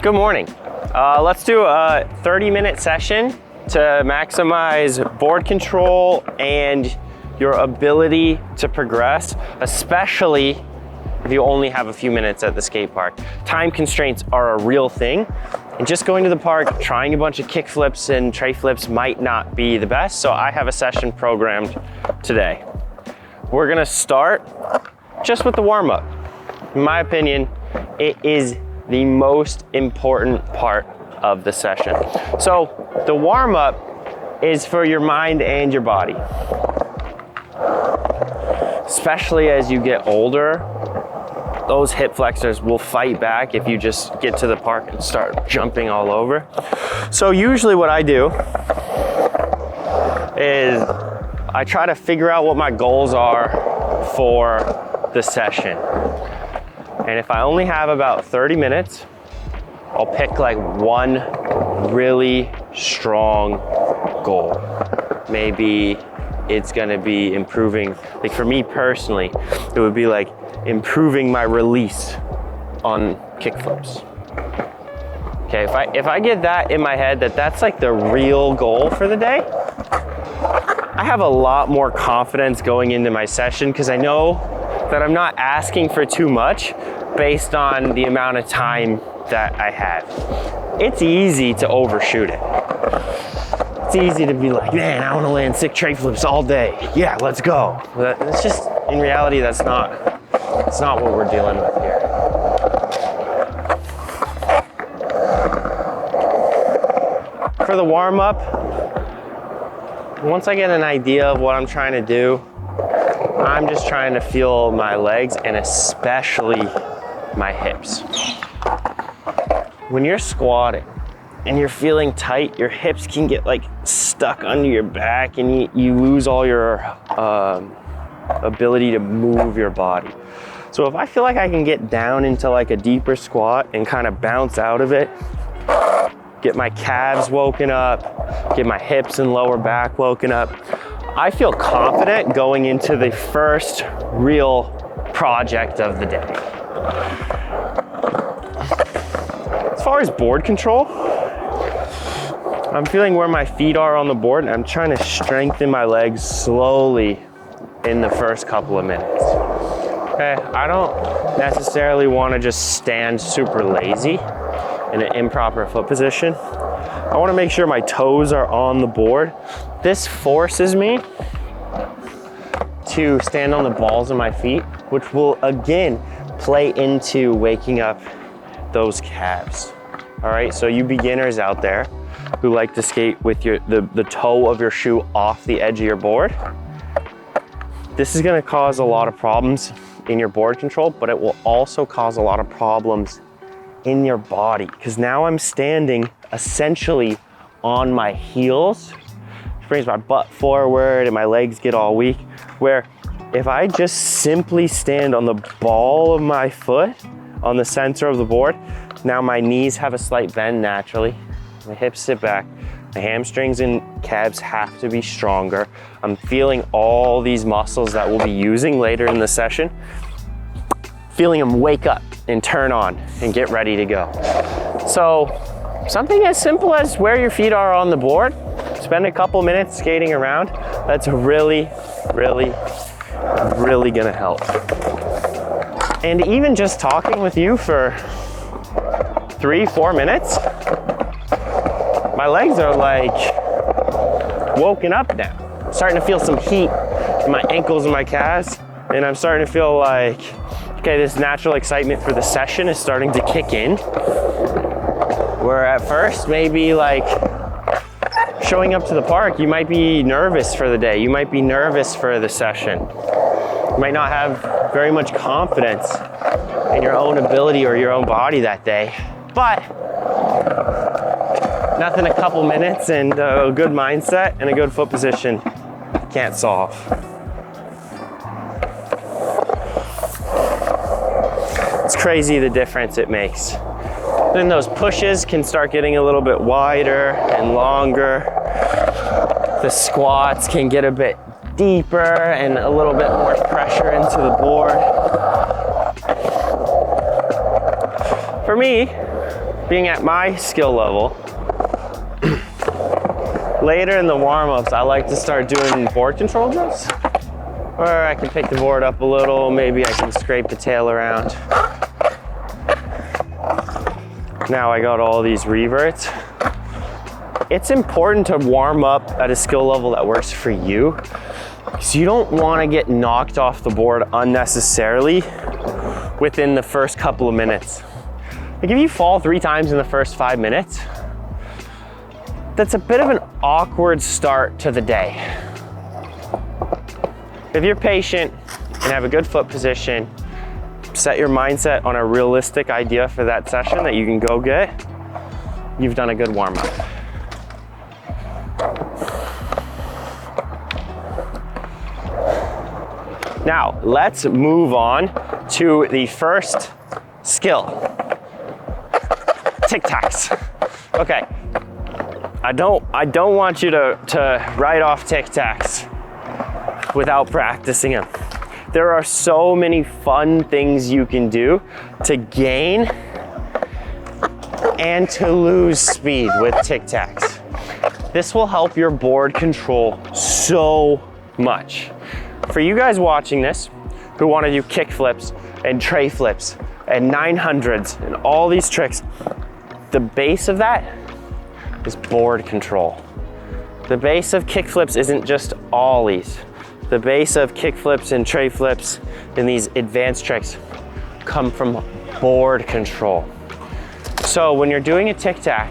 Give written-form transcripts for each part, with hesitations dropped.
Good morning. Let's do a 30-minute session to maximize board control and your ability to progress, especially if you only have a few minutes at the skate park. Time constraints are a real thing, and just going to the park, trying a bunch of kick flips and tray flips might not be the best, so I have a session programmed today. We're gonna start just with the warm-up. In my opinion, it is the most important part of the session. So the warm-up is for your mind and your body. Especially as you get older, those hip flexors will fight back if you just get to the park and start jumping all over. So usually what I do is I try to figure out what my goals are for the session. And if I only have about 30 minutes, I'll pick like one really strong goal. Maybe it's gonna be improving, like for me personally, it would be like improving my release on kickflips. Okay, if I get that in my head, that's like the real goal for the day, I have a lot more confidence going into my session because I know that I'm not asking for too much based on the amount of time that I have. It's easy to overshoot it. It's easy to be like, man, I want to land sick tray flips all day. Yeah, let's go. But it's just, in reality, that's not what we're dealing with here. For the warm-up, once I get an idea of what I'm trying to do, I'm just trying to feel my legs and especially my hips. When you're squatting and you're feeling tight, your hips can get like stuck under your back and you lose all your ability to move your body. So if I feel like I can get down into like a deeper squat and kind of bounce out of it, get my calves woken up, get my hips and lower back woken up, I feel confident going into the first real project of the day. As far as board control, I'm feeling where my feet are on the board and I'm trying to strengthen my legs slowly in the first couple of minutes. Okay, I don't necessarily want to just stand super lazy in an improper foot position. I want to make sure my toes are on the board. This forces me to stand on the balls of my feet, which will again play into waking up those calves. All right, so you beginners out there who like to skate with the toe of your shoe off the edge of your board, this is gonna cause a lot of problems in your board control, but it will also cause a lot of problems in your body, because now I'm standing essentially on my heels, which brings my butt forward and my legs get all weak, where if I just simply stand on the ball of my foot on the center of the board, now my knees have a slight bend naturally, my hips sit back, my hamstrings and calves have to be stronger. I'm feeling all these muscles that we'll be using later in the session, feeling them wake up and turn on and get ready to go. So something as simple as where your feet are on the board, spend a couple minutes skating around, that's really gonna help. And even just talking with you for 3-4 minutes, my legs are like woken up now. I'm starting to feel some heat in my ankles and my calves, and I'm starting to feel like, okay, this natural excitement for the session is starting to kick in. Where at first, maybe like showing up to the park, you might be nervous for the day. You might be nervous for the session. You might not have very much confidence in your own ability or your own body that day. But nothing a couple minutes and a good mindset and a good foot position can't solve. It's crazy the difference it makes. Then those pushes can start getting a little bit wider and longer. The squats can get a bit deeper and a little bit more pressure into the board. For me, being at my skill level, later in the warm-ups, I like to start doing board control drills. Or I can pick the board up a little, maybe I can scrape the tail around. Now I got all these reverts. It's important to warm up at a skill level that works for you, because you don't want to get knocked off the board unnecessarily within the first couple of minutes. Like if you fall 3 times in the first 5 minutes, that's a bit of an awkward start to the day. If you're patient and have a good foot position, set your mindset on a realistic idea for that session that you can go get, you've done a good warm-up. Now, let's move on to the first skill. Tic Tacs. Okay, I don't want you to write off Tic Tacs without practicing them. There are so many fun things you can do to gain and to lose speed with Tic Tacs. This will help your board control so much. For you guys watching this who want to do kick flips and tray flips and 900s and all these tricks, the base of that is board control. The base of kick flips isn't just ollies. The base of kick flips and tray flips and these advanced tricks come from board control. So when you're doing a tic tac,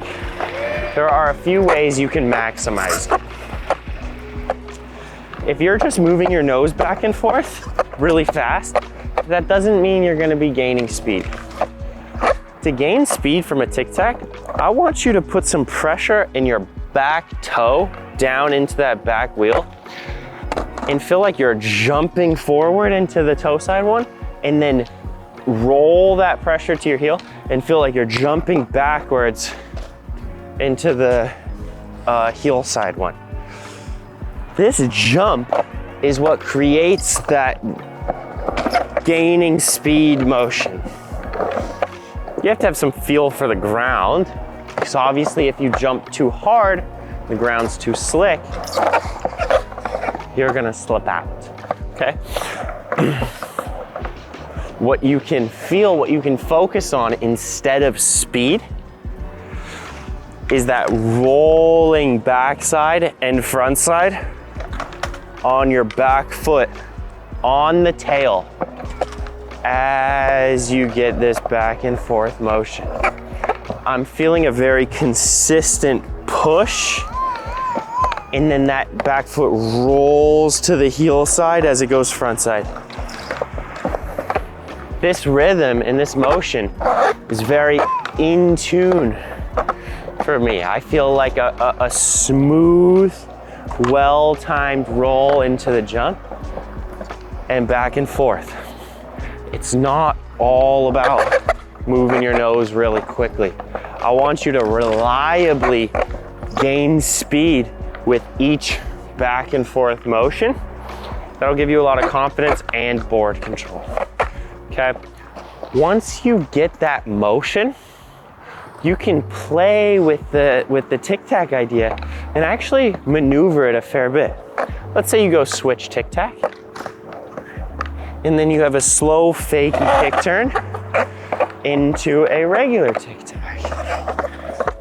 there are a few ways you can maximize it. If you're just moving your nose back and forth really fast, that doesn't mean you're gonna be gaining speed. To gain speed from a tic tac, I want you to put some pressure in your back toe down into that back wheel and feel like you're jumping forward into the toe side one, and then roll that pressure to your heel and feel like you're jumping backwards into the heel side one. This jump is what creates that gaining speed motion. You have to have some feel for the ground, because obviously if you jump too hard, the ground's too slick, you're gonna slip out, okay? What you can feel, what you can focus on instead of speed is that rolling backside and front side on your back foot, on the tail, as you get this back and forth motion. I'm feeling a very consistent push, and then that back foot rolls to the heel side as it goes front side. This rhythm and this motion is very in tune for me. I feel like a smooth, well-timed roll into the jump and back and forth. It's not all about moving your nose really quickly. I want you to reliably gain speed with each back and forth motion. That'll give you a lot of confidence and board control. Okay, once you get that motion, you can play with the tic tac idea and actually maneuver it a fair bit. Let's say you go switch tic tac, and then you have a slow fakey kick turn into a regular tic tac.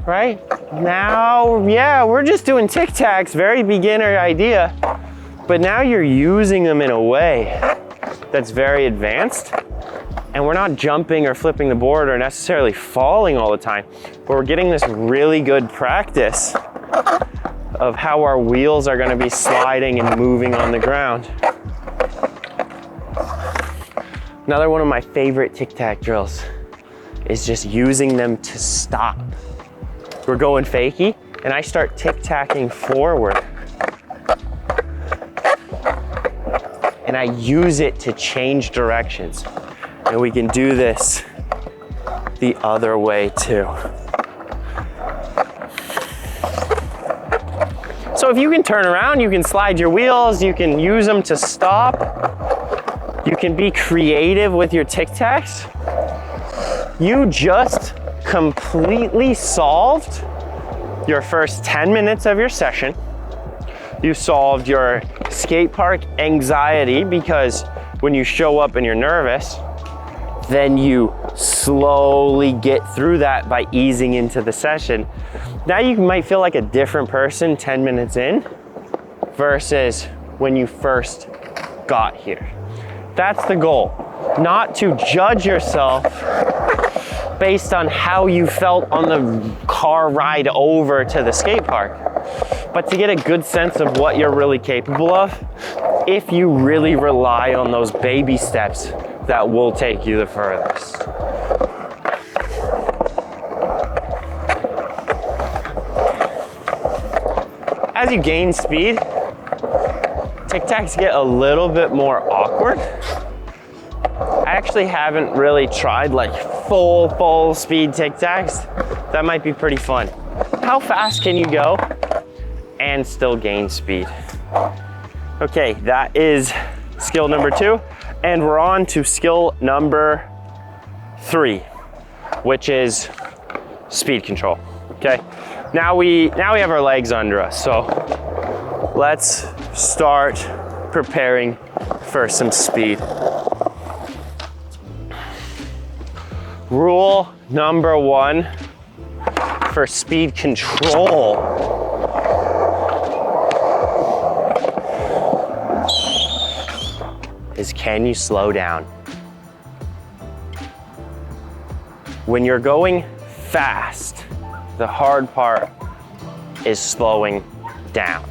Right? Now, yeah, we're just doing tic tacs, very beginner idea, but now you're using them in a way that's very advanced. And we're not jumping or flipping the board or necessarily falling all the time, but we're getting this really good practice of how our wheels are going to be sliding and moving on the ground. Another one of my favorite tic tac drills is just using them to stop. We're going fakie, and I start tic tacking forward. And I use it to change directions. And we can do this the other way too. So if you can turn around, you can slide your wheels, you can use them to stop, you can be creative with your tic tacs. You just completely solved your first 10 minutes of your session. You solved your skate park anxiety, because when you show up and you're nervous, then you slowly get through that by easing into the session. Now you might feel like a different person 10 minutes in versus when you first got here. That's the goal, not to judge yourself based on how you felt on the car ride over to the skate park, but to get a good sense of what you're really capable of if you really rely on those baby steps that will take you the furthest. As you gain speed, Tic Tacs get a little bit more awkward. I actually haven't really tried like full speed Tic Tacs. That might be pretty fun. How fast can you go and still gain speed? Okay, that is skill number 2. And we're on to skill number 3, which is speed control. Okay, now we have our legs under us, so let's start preparing for some speed. Rule number 1 for speed control is, can you slow down? When you're going fast, the hard part is slowing down.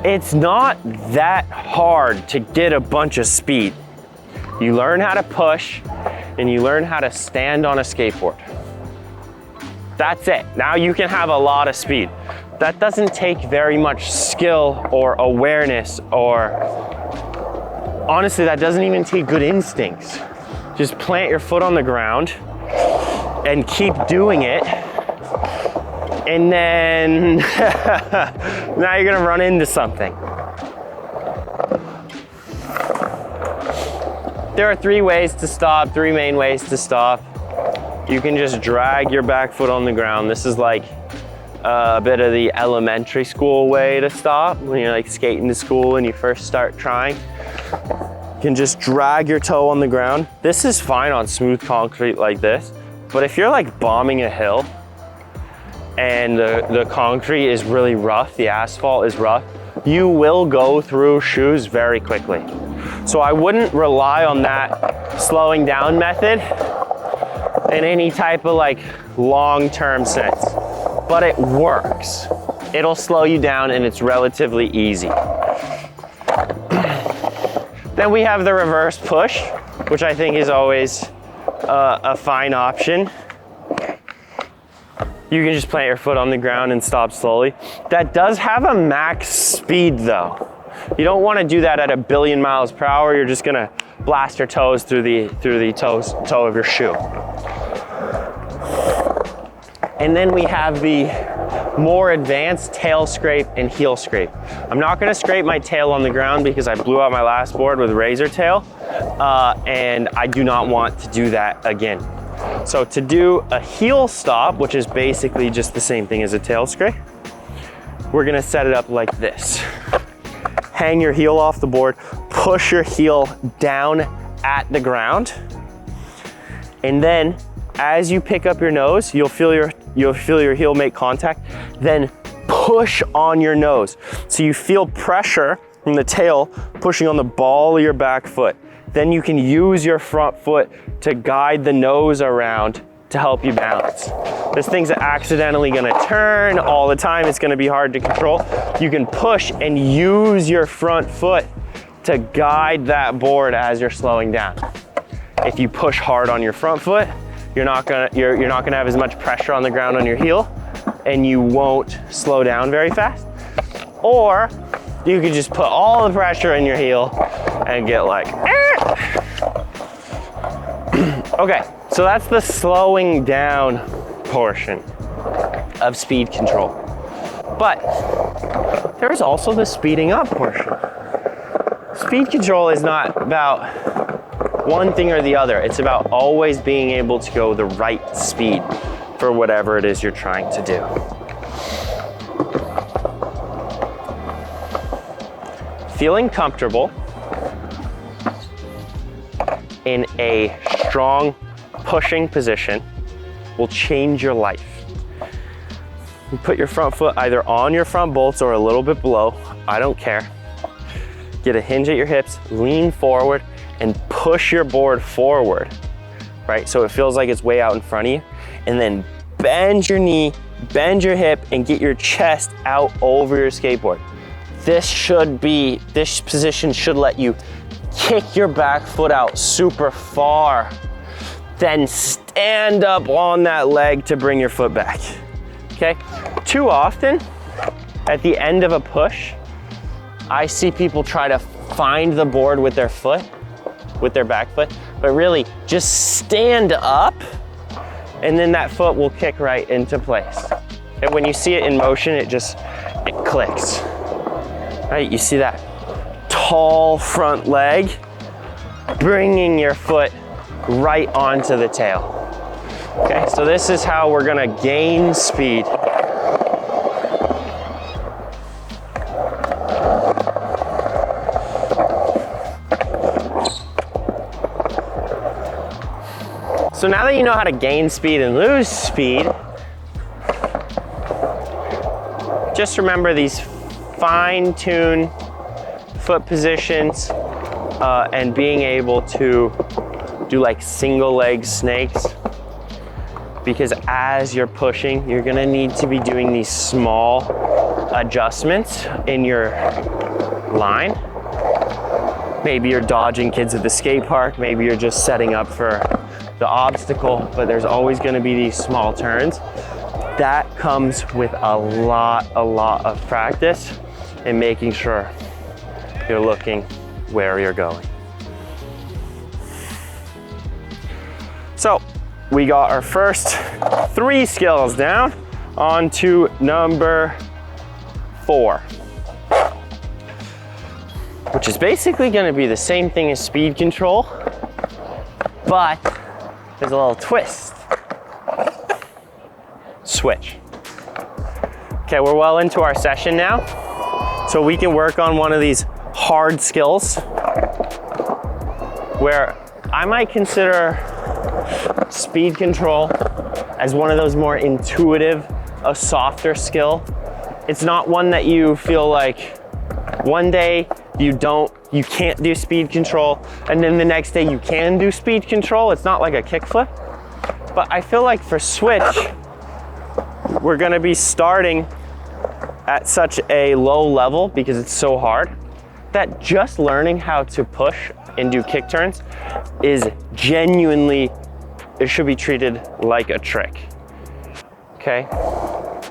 It's not that hard to get a bunch of speed. You learn how to push and you learn how to stand on a skateboard. That's it. Now you can have a lot of speed. That doesn't take very much skill or awareness, or honestly, that doesn't even take good instincts. Just plant your foot on the ground and keep doing it. And then now you're gonna run into something. There are 3 ways to stop, 3 main ways to stop. You can just drag your back foot on the ground. This is like a bit of the elementary school way to stop when you're like skating to school and you first start trying. You can just drag your toe on the ground. This is fine on smooth concrete like this, but if you're like bombing a hill and the concrete is really rough, the asphalt is rough, you will go through shoes very quickly. So I wouldn't rely on that slowing down method in any type of like long-term sense, but it works. It'll slow you down and it's relatively easy. Then we have the reverse push, which I think is always a fine option. You can just plant your foot on the ground and stop slowly. That does have a max speed though. You don't want to do that at 1 billion miles per hour. You're just gonna blast your toes through the toe of your shoe. And then we have the more advanced tail scrape and heel scrape. I'm not gonna scrape my tail on the ground because I blew out my last board with razor tail, and I do not want to do that again. So to do a heel stop, which is basically just the same thing as a tail scrape, we're gonna set it up like this. Hang your heel off the board, push your heel down at the ground, and then as you pick up your nose, you'll feel your heel make contact, then push on your nose. So you feel pressure from the tail pushing on the ball of your back foot. Then you can use your front foot to guide the nose around to help you balance. This thing's accidentally gonna turn all the time. It's gonna be hard to control. You can push and use your front foot to guide that board as you're slowing down. If you push hard on your front foot, you're not gonna have as much pressure on the ground on your heel, and you won't slow down very fast. Or you could just put all the pressure in your heel and get like, Okay, so that's the slowing down portion of speed control. But there's also the speeding up portion. Speed control is not about one thing or the other. It's about always being able to go the right speed for whatever it is you're trying to do. Feeling comfortable in a strong pushing position will change your life. You put your front foot either on your front bolts or a little bit below, I don't care. Get a hinge at your hips, lean forward, and push your board forward, right? So it feels like it's way out in front of you. And then bend your knee, bend your hip, and get your chest out over your skateboard. This position should let you kick your back foot out super far. Then stand up on that leg to bring your foot back. Okay, too often at the end of a push, I see people try to find the board with their foot, with their back foot, but really just stand up and then that foot will kick right into place. And when you see it in motion, it clicks, right? You see that tall front leg, bringing your foot right onto the tail. Okay, so this is how we're gonna gain speed. So now that you know how to gain speed and lose speed, just remember these fine-tuned foot positions and being able to do like single leg snakes. Because as you're pushing, you're gonna need to be doing these small adjustments in your line. Maybe you're dodging kids at the skate park, maybe you're just setting up for the obstacle, but there's always gonna be these small turns. That comes with a lot of practice and making sure you're looking where you're going. So, we got our first 3 skills down. On to number 4, which is basically going to be the same thing as speed control, but there's a little twist. Switch. Okay, we're well into our session now, so we can work on one of these hard skills where I might consider speed control as one of those more intuitive, a softer skill. It's not one that you feel like one day you can't do speed control and then the next day you can do speed control. It's not like a kickflip. But I feel like for switch, we're gonna be starting at such a low level because it's so hard that just learning how to push and do kick turns is genuinely, it should be treated like a trick, okay?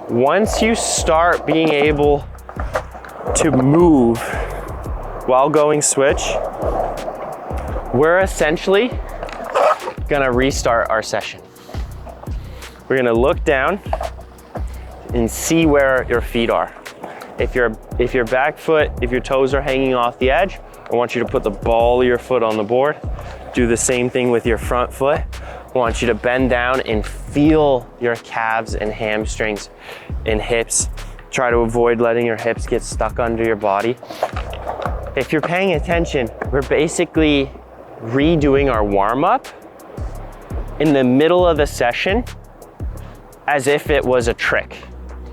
Once you start being able to move while going switch, we're essentially gonna restart our session. We're gonna look down and see where your feet are. If your back foot, if your toes are hanging off the edge, I want you to put the ball of your foot on the board. Do the same thing with your front foot. I want you to bend down and feel your calves and hamstrings and hips. Try to avoid letting your hips get stuck under your body. If you're paying attention, we're basically redoing our warm-up in the middle of the session as if it was a trick,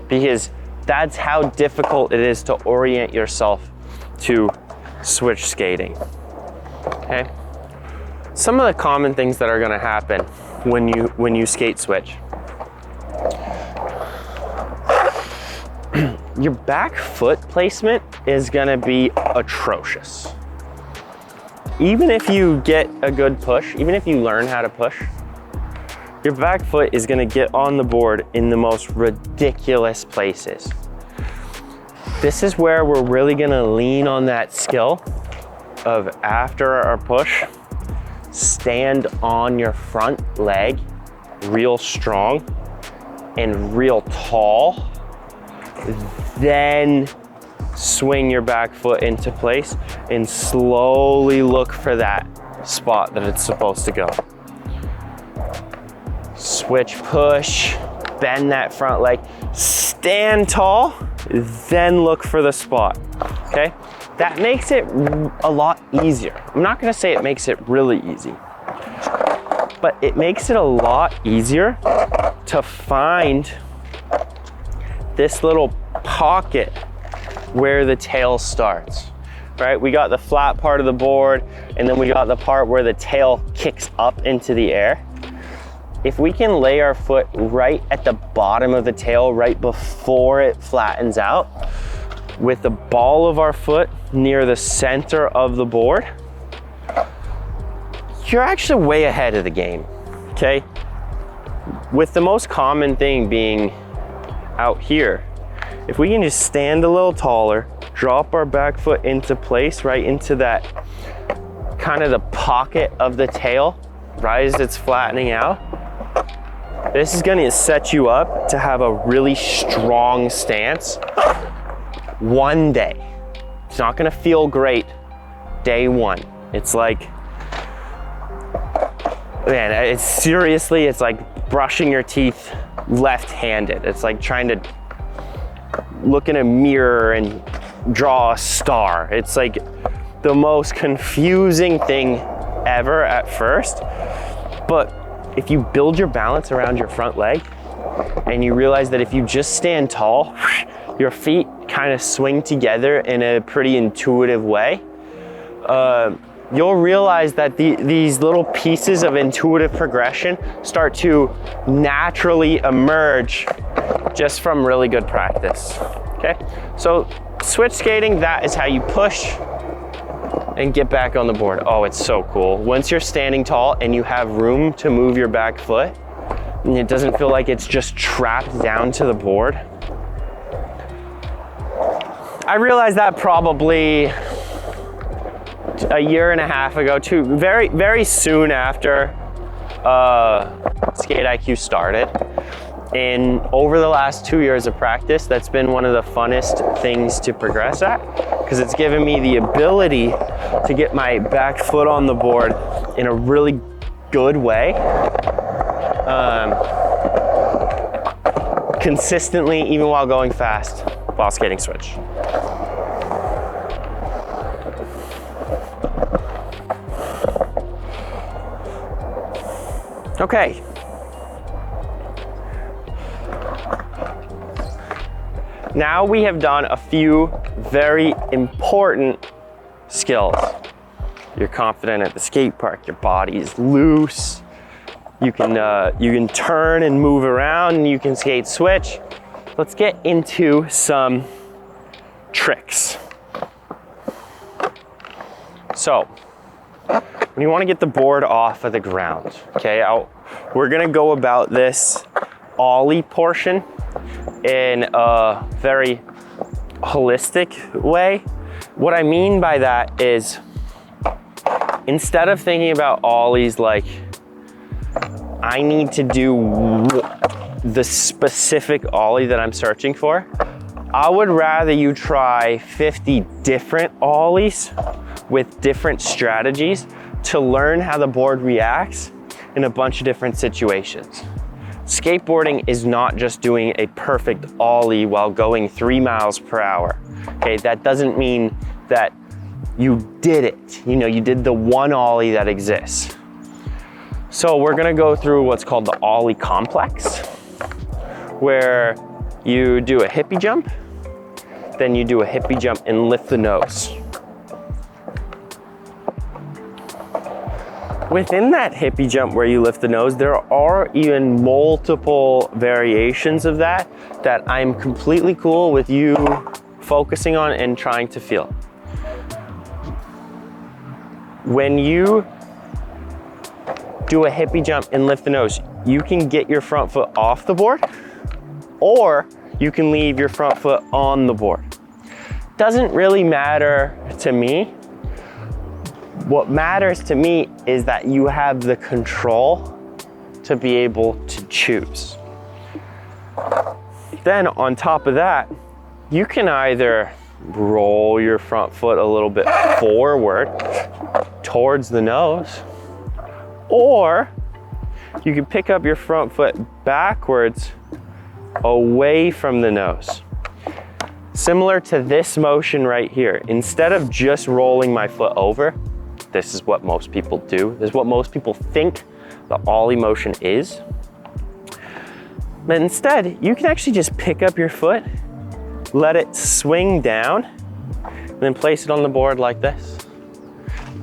because that's how difficult it is to orient yourself to switch skating, okay? Some of the common things that are gonna happen when you skate switch. Your back foot placement is gonna be atrocious. Even if you get a good push, even if you learn how to push, your back foot is gonna get on the board in the most ridiculous places. This is where we're really gonna lean on that skill of after our push, stand on your front leg real strong and real tall, then swing your back foot into place and slowly look for that spot that it's supposed to go. Switch, push, bend that front leg, stand tall, then look for the spot, okay? That makes it a lot easier. I'm not gonna say it makes it really easy, but it makes it a lot easier to find this little pocket where the tail starts, right? We got the flat part of the board, and then we got the part where the tail kicks up into the air. If we can lay our foot right at the bottom of the tail, right before it flattens out, with the ball of our foot near the center of the board, you're actually way ahead of the game, okay? With the most common thing being out here, if we can just stand a little taller, drop our back foot into place, right into that kind of the pocket of the tail, right as it's flattening out, this is gonna set you up to have a really strong stance one day. It's not gonna feel great day one. It's like, man, it's seriously, it's like brushing your teeth left-handed. It's like trying to look in a mirror and draw a star. It's like the most confusing thing ever at first. But if you build your balance around your front leg and you realize that if you just stand tall, your feet kind of swing together in a pretty intuitive way, you'll realize that these little pieces of intuitive progression start to naturally emerge just from really good practice, okay? So switch skating, that is how you push and get back on the board. Oh, it's so cool. Once you're standing tall and you have room to move your back foot, and it doesn't feel like it's just trapped down to the board. I realized that probably a year and a half ago, very, very soon after Skate IQ started. And over the last 2 years of practice, that's been one of the funnest things to progress at, because it's given me the ability to get my back foot on the board in a really good way, consistently, even while going fast, while skating switch. Okay. Now we have done a few very important skills. You're confident at the skate park, your body is loose, you can turn and move around, and you can skate switch. Let's get into some tricks. So, when you want to get the board off of the ground, okay, we're gonna go about this Ollie portion in a very holistic way. What I mean by that is, instead of thinking about Ollies like, I need to do the specific Ollie that I'm searching for, I would rather you try 50 different Ollies with different strategies to learn how the board reacts in a bunch of different situations. Skateboarding is not just doing a perfect Ollie while going 3 miles per hour. Okay, that doesn't mean that you did it. You know, you did the one Ollie that exists. So we're gonna go through what's called the Ollie Complex, where you do a hippie jump, then you do a hippie jump and lift the nose. Within that hippie jump where you lift the nose, there are even multiple variations of that I'm completely cool with you focusing on and trying to feel. When you do a hippie jump and lift the nose, you can get your front foot off the board, or you can leave your front foot on the board. Doesn't really matter to me. What matters to me is that you have the control to be able to choose. Then on top of that, you can either roll your front foot a little bit forward towards the nose, or you can pick up your front foot backwards away from the nose. Similar to this motion right here. Instead of just rolling my foot over, this is what most people do. This is what most people think the Ollie motion is. But instead, you can actually just pick up your foot, let it swing down, and then place it on the board like this.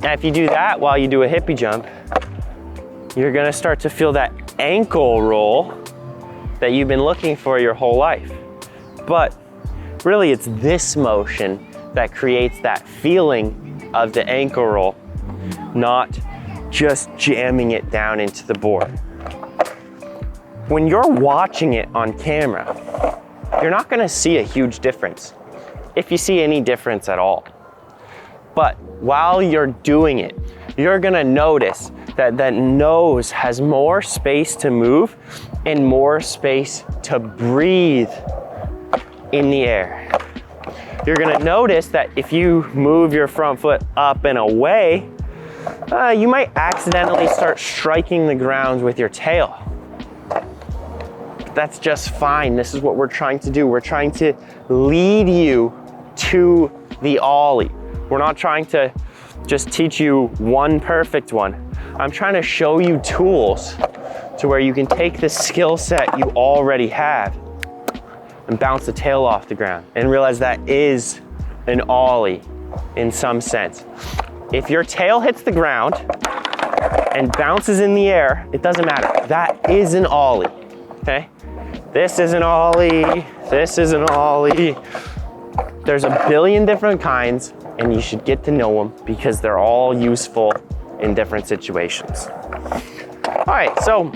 Now, if you do that while you do a hippie jump, you're gonna start to feel that ankle roll that you've been looking for your whole life. But really, it's this motion that creates that feeling of the ankle roll, not just jamming it down into the board. When you're watching it on camera, you're not gonna see a huge difference, if you see any difference at all. But while you're doing it, you're gonna notice that that nose has more space to move and more space to breathe in the air. You're gonna notice that if you move your front foot up and away, you might accidentally start striking the ground with your tail. But that's just fine. This is what we're trying to do. We're trying to lead you to the Ollie. We're not trying to just teach you one perfect one. I'm trying to show you tools to where you can take the skill set you already have and bounce the tail off the ground and realize that is an Ollie in some sense. If your tail hits the ground and bounces in the air, it doesn't matter. That is an Ollie, okay? This is an Ollie, this is an Ollie. There's a billion different kinds, and you should get to know them because they're all useful in different situations. All right, so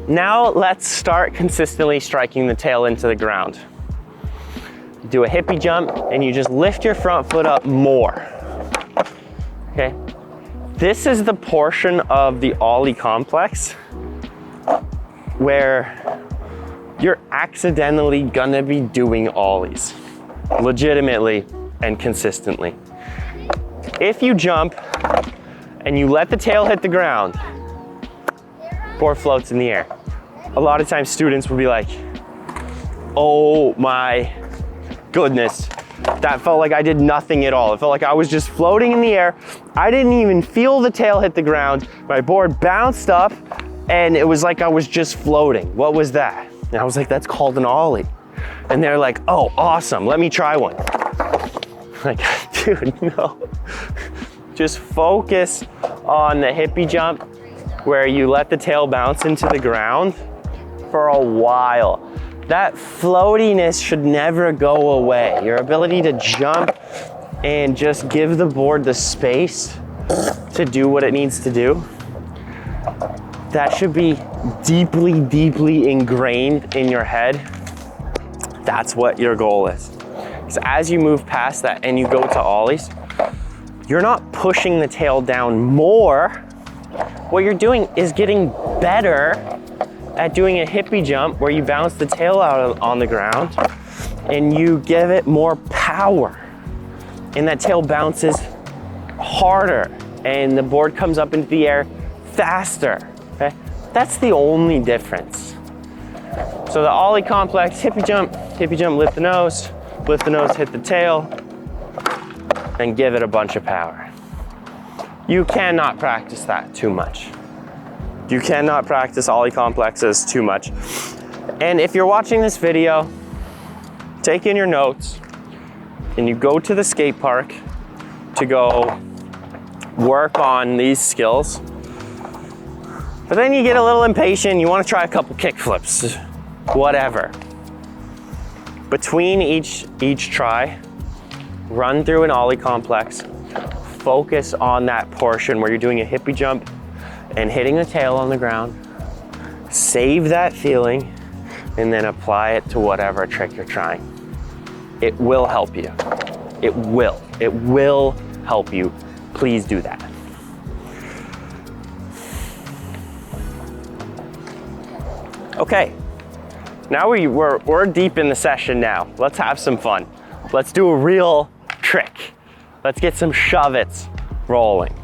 now let's start consistently striking the tail into the ground. Do a hippie jump and you just lift your front foot up more, okay? This is the portion of the Ollie complex where you're accidentally gonna be doing Ollies, legitimately and consistently. If you jump and you let the tail hit the ground, board floats in the air. A lot of times students will be like, oh my goodness, that felt like I did nothing at all. It felt like I was just floating in the air. I didn't even feel the tail hit the ground. My board bounced up and it was like I was just floating. What was that? And I was like, that's called an Ollie. And they're like, oh, awesome, let me try one. Like, dude, no. Just focus on the hippie jump where you let the tail bounce into the ground for a while. That floatiness should never go away. Your ability to jump and just give the board the space to do what it needs to do, that should be deeply, deeply ingrained in your head. That's what your goal is. Because as you move past that and you go to Ollies, you're not pushing the tail down more. What you're doing is getting better at doing a hippie jump where you bounce the tail out on the ground and you give it more power. And that tail bounces harder and the board comes up into the air faster, okay? That's the only difference. So the Ollie complex, hippie jump, lift the nose, hit the tail, and give it a bunch of power. You cannot practice that too much. You cannot practice Ollie complexes too much. And if you're watching this video, take in your notes and you go to the skate park to go work on these skills. But then you get a little impatient, you want to try a couple kick flips, whatever. Between each try, run through an Ollie complex, focus on that portion where you're doing a hippie jump and hitting the tail on the ground, save that feeling, and then apply it to whatever trick you're trying. It will help you. It will help you. Please do that. Okay, now we're deep in the session now. Let's have some fun. Let's do a real trick. Let's get some Shuvits rolling.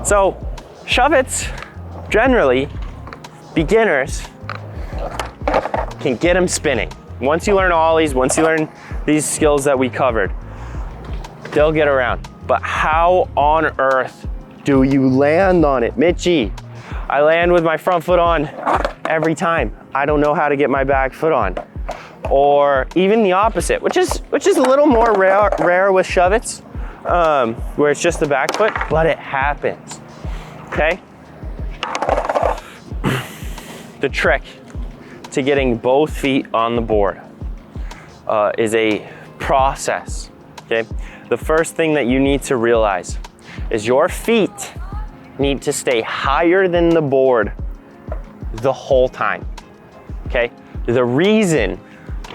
So Shuvits, generally, beginners can get them spinning. Once you learn ollies, once you learn these skills that we covered, they'll get around. But how on earth do you land on it? Mitchie, I land with my front foot on every time. I don't know how to get my back foot on. Or even the opposite, which is a little more rare with Shuvits, where it's just the back foot, but it happens, okay? The trick to getting both feet on the board is a process, okay? The first thing that you need to realize is your feet need to stay higher than the board the whole time, okay? The reason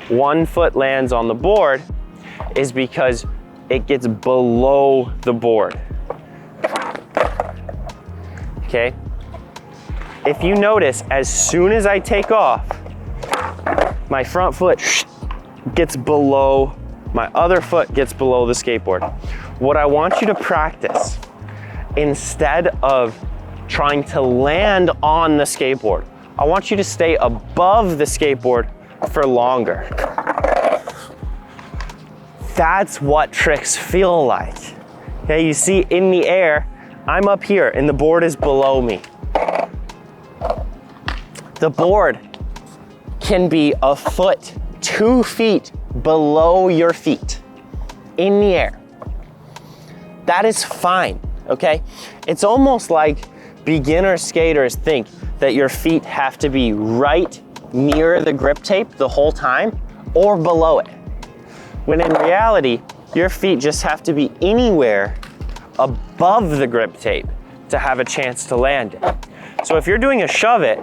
one foot lands on the board is because it gets below the board, okay? If you notice, as soon as I take off, my front foot gets below, my other foot gets below the skateboard. What I want you to practice, instead of trying to land on the skateboard, I want you to stay above the skateboard for longer. That's what tricks feel like. Okay, you see in the air, I'm up here and the board is below me. The board can be a foot, 2 feet below your feet in the air. That is fine, okay? It's almost like beginner skaters think that your feet have to be right near the grip tape the whole time or below it. When in reality, your feet just have to be anywhere above the grip tape to have a chance to land it. So if you're doing a shove it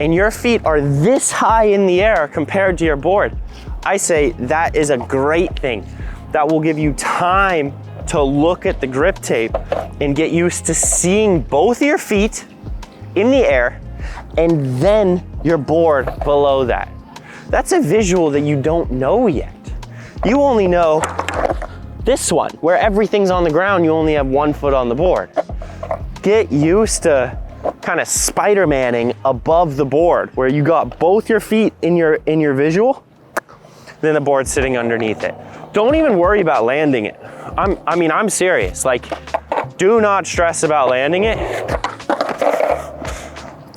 and your feet are this high in the air compared to your board, I say that is a great thing. That will give you time to look at the grip tape and get used to seeing both your feet in the air and then your board below that. That's a visual that you don't know yet. You only know this one, where everything's on the ground, you only have 1 foot on the board. Get used to kind of Spider-Manning above the board, where you got both your feet in your visual, then the board sitting underneath it. Don't even worry about landing it. I'm serious. Like, do not stress about landing it.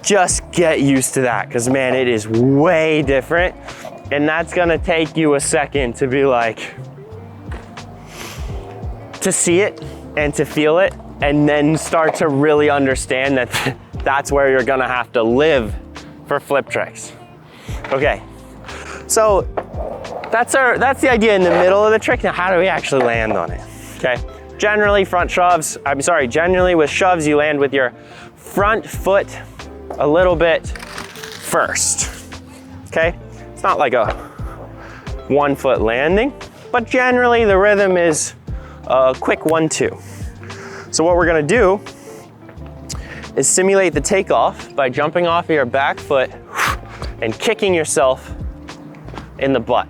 Just get used to that, because man, it is way different. And that's gonna take you a second to be like, to see it and to feel it, and then start to really understand that that's where you're gonna have to live for flip tricks. Okay, so that's the idea in the middle of the trick. Now, how do we actually land on it? Okay, generally generally with shoves, you land with your front foot a little bit first, okay? It's not like a 1 foot landing, but generally the rhythm is a quick 1-2. So what we're gonna do is simulate the takeoff by jumping off of your back foot and kicking yourself in the butt.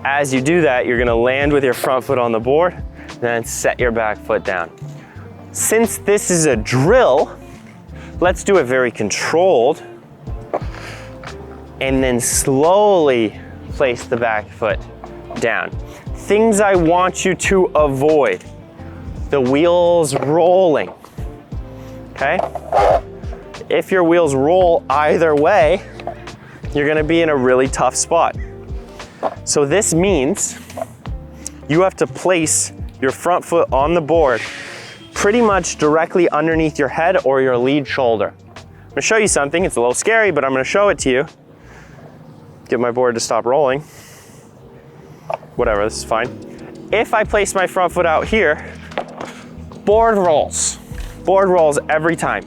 As you do that, you're gonna land with your front foot on the board, then set your back foot down. Since this is a drill, let's do it very controlled, and then slowly place the back foot down. Things I want you to avoid: the wheels rolling, okay? If your wheels roll either way, you're gonna be in a really tough spot. So this means you have to place your front foot on the board pretty much directly underneath your head or your lead shoulder. I'm gonna show you something. It's a little scary, but I'm gonna show it to you. Get my board to stop rolling. Whatever, this is fine. If I place my front foot out here, board rolls. Board rolls every time,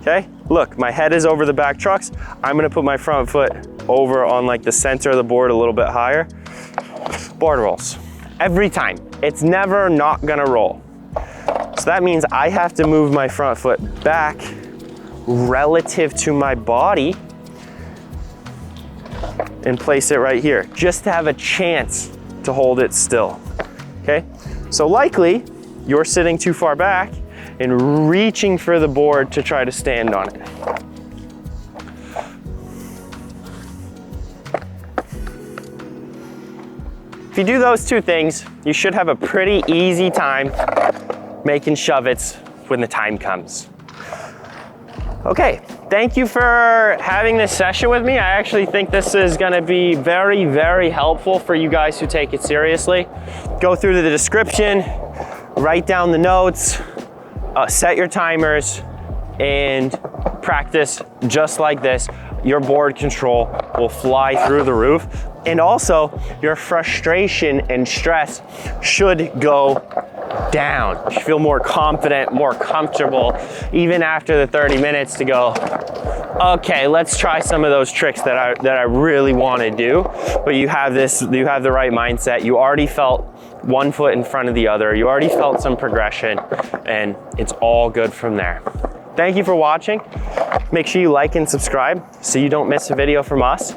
okay? Look, my head is over the back trucks. I'm gonna put my front foot over on like the center of the board a little bit higher. Board rolls, every time. It's never not gonna roll. So that means I have to move my front foot back relative to my body and place it right here, just to have a chance to hold it still, okay? So likely, you're sitting too far back and reaching for the board to try to stand on it. If you do those two things, you should have a pretty easy time making Shuvits when the time comes. Okay, thank you for having this session with me. I actually think this is gonna be very, very helpful for you guys who take it seriously. Go through the description, write down the notes, set your timers, and practice just like this. Your board control will fly through the roof. And also, your frustration and stress should go down. You feel more confident, more comfortable, even after the 30 minutes to go, okay, let's try some of those tricks that I really want to do. But you have the right mindset. You already felt one foot in front of the other. You already felt some progression, and it's all good from there. Thank you for watching. Make sure you like and subscribe so you don't miss a video from us.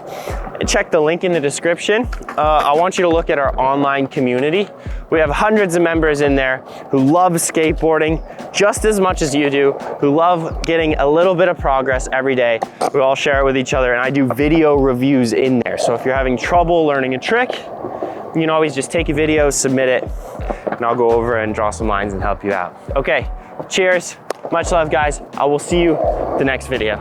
And check the link in the description. I want you to look at our online community. We have hundreds of members in there who love skateboarding just as much as you do, who love getting a little bit of progress every day. We all share it with each other, and I do video reviews in there. So if you're having trouble learning a trick, you can always just take a video, submit it, and I'll go over and draw some lines and help you out. Okay, cheers. Much love, guys. I will see you the next video.